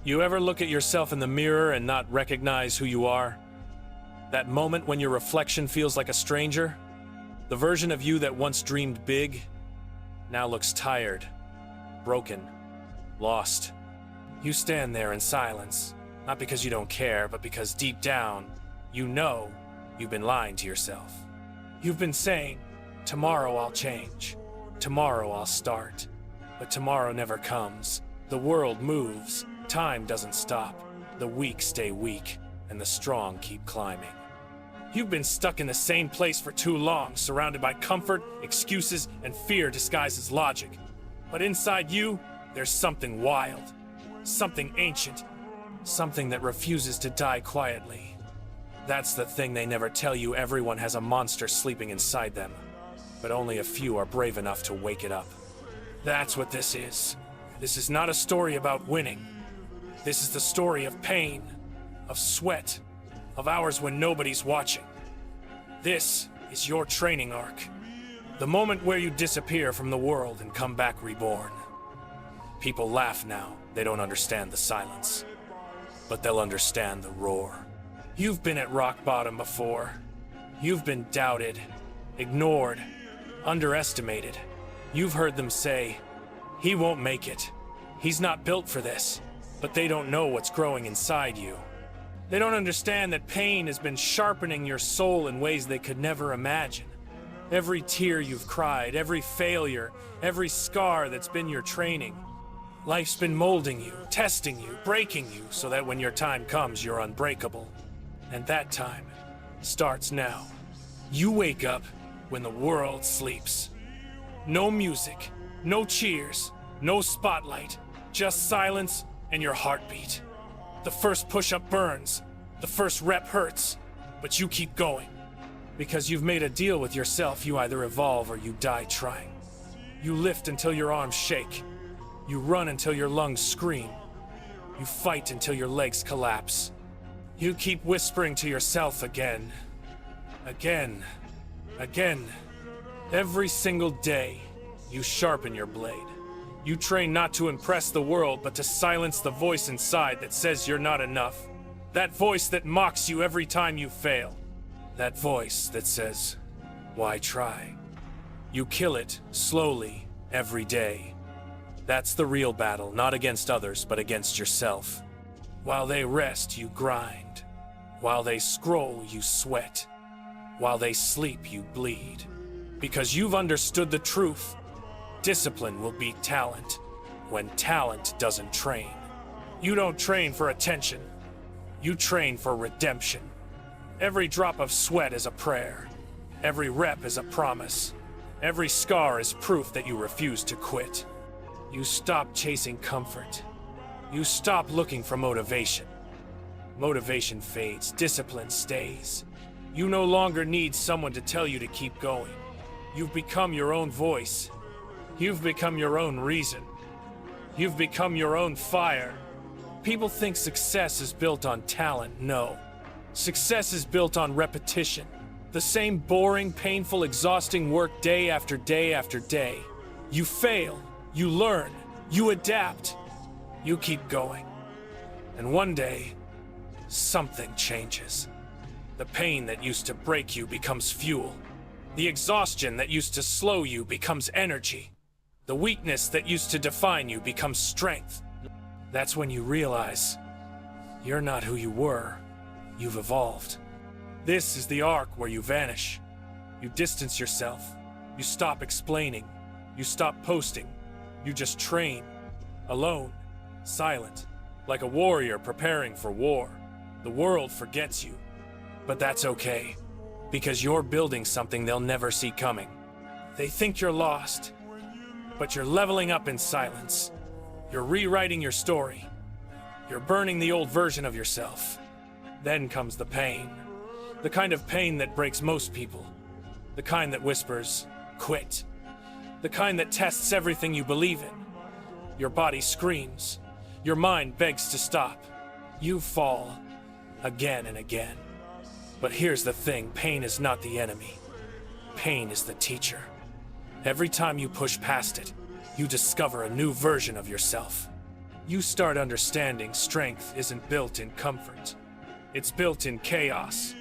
You ever look at yourself in the mirror and not recognize who you are? That moment when your reflection feels like a stranger? The version of you that once dreamed big, now looks tired, broken, lost. You stand there in silence, not because you don't care, but because deep down, you know you've been lying to yourself. You've been saying, tomorrow I'll change, tomorrow I'll start. But tomorrow never comes. The world moves, time doesn't stop. The weak stay weak, and the strong keep climbing. You've been stuck in the same place for too long, surrounded by comfort, excuses, and fear disguised as logic. But inside you, there's something wild, something ancient, something that refuses to die quietly. That's the thing they never tell you. Everyone has a monster sleeping inside them, but only a few are brave enough to wake it up. That's what this is. This is not a story about winning. This is the story of pain, of sweat, of hours when nobody's watching. This is your training arc. The moment where you disappear from the world and come back reborn. People laugh now. They don't understand the silence. But they'll understand the roar. You've been at rock bottom before. You've been doubted, ignored, underestimated. You've heard them say, he won't make it. He's not built for this. But they don't know what's growing inside you. They don't understand that pain has been sharpening your soul in ways they could never imagine. Every tear you've cried, every failure, every scar that's been your training. Life's been molding you, testing you, breaking you, so that when your time comes, you're unbreakable. And that time starts now. You wake up when the world sleeps. No music, no cheers, no spotlight, just silence and your heartbeat. The first push-up burns, the first rep hurts, but you keep going. Because you've made a deal with yourself. You either evolve or you die trying. You lift until your arms shake. You run until your lungs scream. You fight until your legs collapse. You keep whispering to yourself again, again, again. Every single day, you sharpen your blade. You train not to impress the world, but to silence the voice inside that says you're not enough. That voice that mocks you every time you fail. That voice that says, why try? You kill it slowly, every day. That's the real battle, not against others, but against yourself. While they rest, you grind. While they scroll, you sweat. While they sleep, you bleed. Because you've understood the truth. Discipline will beat talent when talent doesn't train. You don't train for attention. You train for redemption. Every drop of sweat is a prayer. Every rep is a promise. Every scar is proof that you refuse to quit. You stop chasing comfort. You stop looking for motivation. Motivation fades, discipline stays. You no longer need someone to tell you to keep going. You've become your own voice. You've become your own reason. You've become your own fire. People think success is built on talent. No. Success is built on repetition. The same boring, painful, exhausting work day after day after day. You fail. You learn. You adapt. You keep going. And one day, something changes. The pain that used to break you becomes fuel. The exhaustion that used to slow you becomes energy. The weakness that used to define you becomes strength. That's when you realize you're not who you were. You've evolved. This is the arc where you vanish. You distance yourself. You stop explaining. You stop posting. You just train. Alone. Silent. Like a warrior preparing for war. The world forgets you. But that's okay. Because you're building something they'll never see coming. They think you're lost. But you're leveling up in silence. You're rewriting your story. You're burning the old version of yourself. Then comes the pain. The kind of pain that breaks most people. The kind that whispers, quit. The kind that tests everything you believe in. Your body screams. Your mind begs to stop. You fall again and again. But here's the thing, pain is not the enemy. Pain is the teacher. Every time you push past it, you discover a new version of yourself. you start understanding strength isn't built in comfort. It's built in chaos.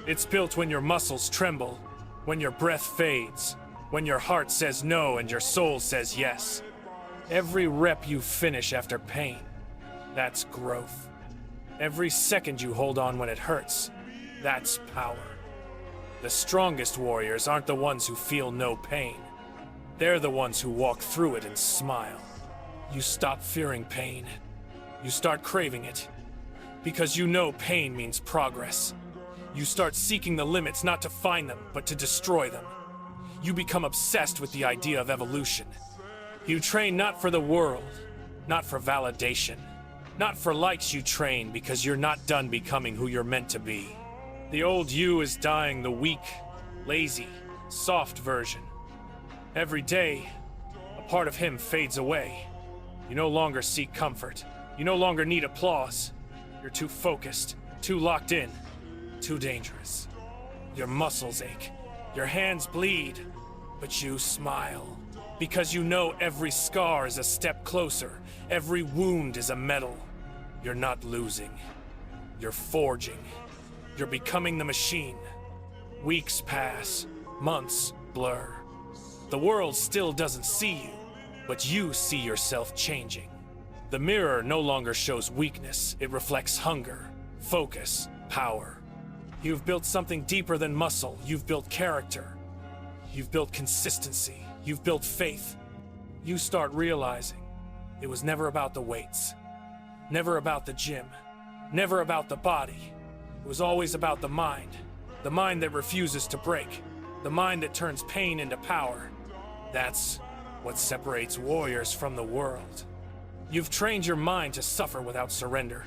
It's built when your muscles tremble, when your breath fades, when your heart says no and your soul says yes. Every rep you finish after pain, that's growth. Every second you hold on when it hurts, that's power. The strongest warriors aren't the ones who feel no pain. They're the ones who walk through it and smile. You stop fearing pain. You start craving it. Because you know pain means progress. You start seeking the limits not to find them, but to destroy them. You become obsessed with the idea of evolution. You train not for the world, not for validation, not for likes. You train because you're not done becoming who you're meant to be. The old you is dying, the weak, lazy, soft version. Every day, a part of him fades away. You no longer seek comfort. You no longer need applause. You're too focused, too locked in, too dangerous. Your muscles ache, your hands bleed, but you smile. Because you know every scar is a step closer, every wound is a medal. You're not losing, you're forging. You're becoming the machine. Weeks pass, months blur. The world still doesn't see you, but you see yourself changing. The mirror no longer shows weakness, it reflects hunger, focus, power. You've built something deeper than muscle. You've built character. You've built consistency. You've built faith. You start realizing it was never about the weights, never about the gym, never about the body. It was always about the mind that refuses to break, the mind that turns pain into power. That's what separates warriors from the world. You've trained your mind to suffer without surrender.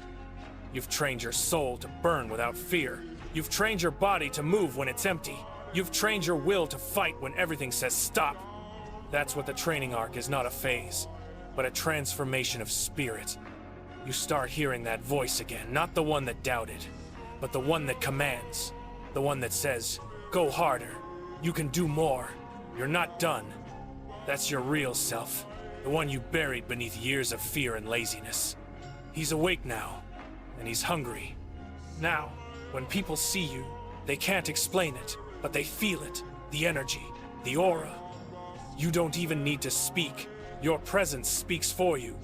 You've trained your soul to burn without fear. You've trained your body to move when it's empty. You've trained your will to fight when everything says stop. That's what the training arc is, not a phase, but a transformation of spirit. You start hearing that voice again, not the one that doubted, but the one that commands, the one that says, go harder, you can do more, you're not done. That's your real self, the one you buried beneath years of fear and laziness. He's awake now, and he's hungry. Now, when people see you, they can't explain it, but they feel it, the energy, the aura. You don't even need to speak. Your presence speaks for you.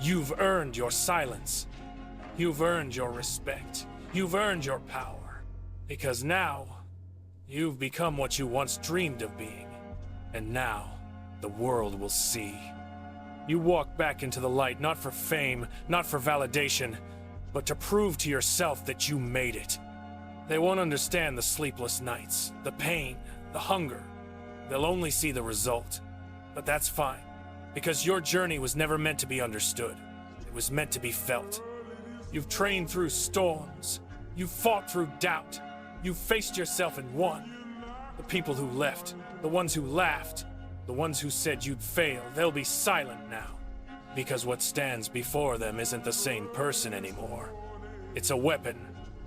You've earned your silence. You've earned your respect. You've earned your power. Because now, you've become what you once dreamed of being. And now, the world will see. You walk back into the light, not for fame, not for validation, but to prove to yourself that you made it. They won't understand the sleepless nights, the pain, the hunger. They'll only see the result. But that's fine, because your journey was never meant to be understood. It was meant to be felt. You've trained through storms. You've fought through doubt. You've faced yourself and won. The people who left, the ones who laughed, the ones who said you'd fail, they'll be silent now. Because what stands before them isn't the same person anymore. It's a weapon,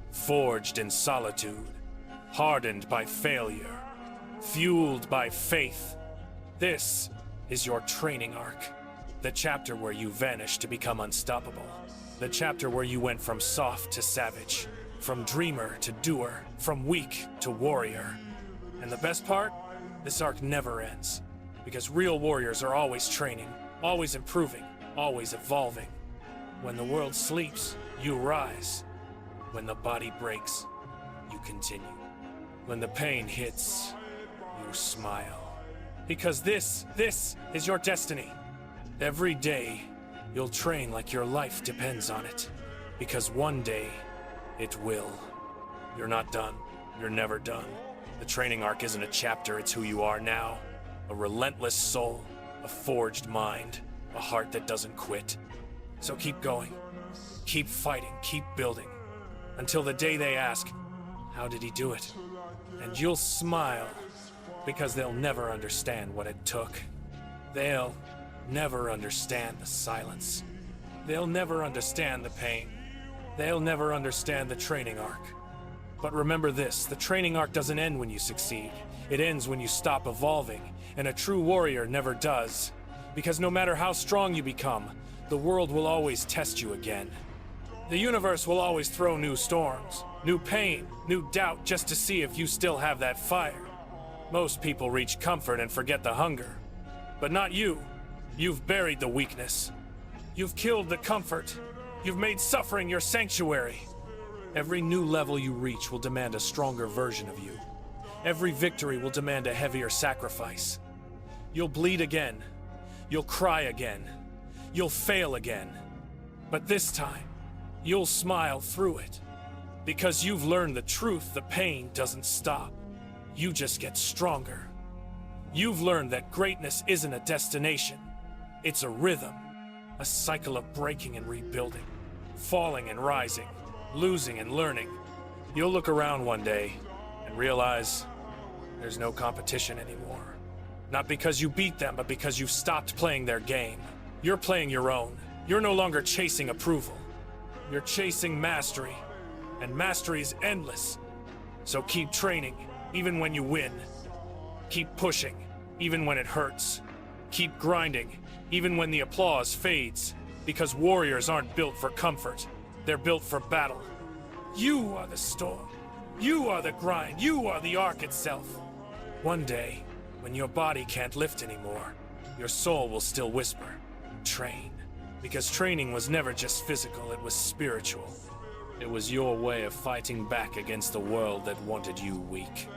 forged in solitude, hardened by failure, fueled by faith. This is your training arc. The chapter where you vanished to become unstoppable. The chapter where you went from soft to savage, from dreamer to doer, from weak to warrior. And the best part? This arc never ends. Because real warriors are always training, always improving, always evolving. When the world sleeps, you rise. When the body breaks, you continue. When the pain hits, you smile. Because this is your destiny. Every day, you'll train like your life depends on it. Because one day, it will. You're not done. You're never done. The training arc isn't a chapter, it's who you are now. A relentless soul, a forged mind, a heart that doesn't quit. So keep going. Keep fighting, keep building. Until the day they ask, how did he do it? And you'll smile, because they'll never understand what it took. They'll never understand the silence. They'll never understand the pain. They'll never understand the training arc. But remember this, the training arc doesn't end when you succeed. It ends when you stop evolving, and a true warrior never does. Because no matter how strong you become, The world will always test you again. The universe will always throw new storms, new pain, new doubt just to see if you still have that fire. Most people reach comfort and forget the hunger. But not you. You've buried the weakness. You've killed the comfort. You've made suffering your sanctuary. Every new level you reach will demand a stronger version of you. Every victory will demand a heavier sacrifice. You'll bleed again. You'll cry again. You'll fail again. But this time, you'll smile through it. Because you've learned the truth, the pain doesn't stop. You just get stronger. You've learned that greatness isn't a destination. It's a rhythm. A cycle of breaking and rebuilding. Falling and rising. Losing and learning. You'll look around one day and realize there's no competition anymore. Not because you beat them, but because you've stopped playing their game. You're playing your own. You're no longer chasing approval. You're chasing mastery. And mastery is endless. So keep training, even when you win. Keep pushing, even when it hurts. Keep grinding, even when the applause fades. Because warriors aren't built for comfort. They're built for battle. You are the storm. You are the grind. You are the arc itself. One day, when your body can't lift anymore, your soul will still whisper, train. Because training was never just physical, it was spiritual. It was your way of fighting back against the world that wanted you weak.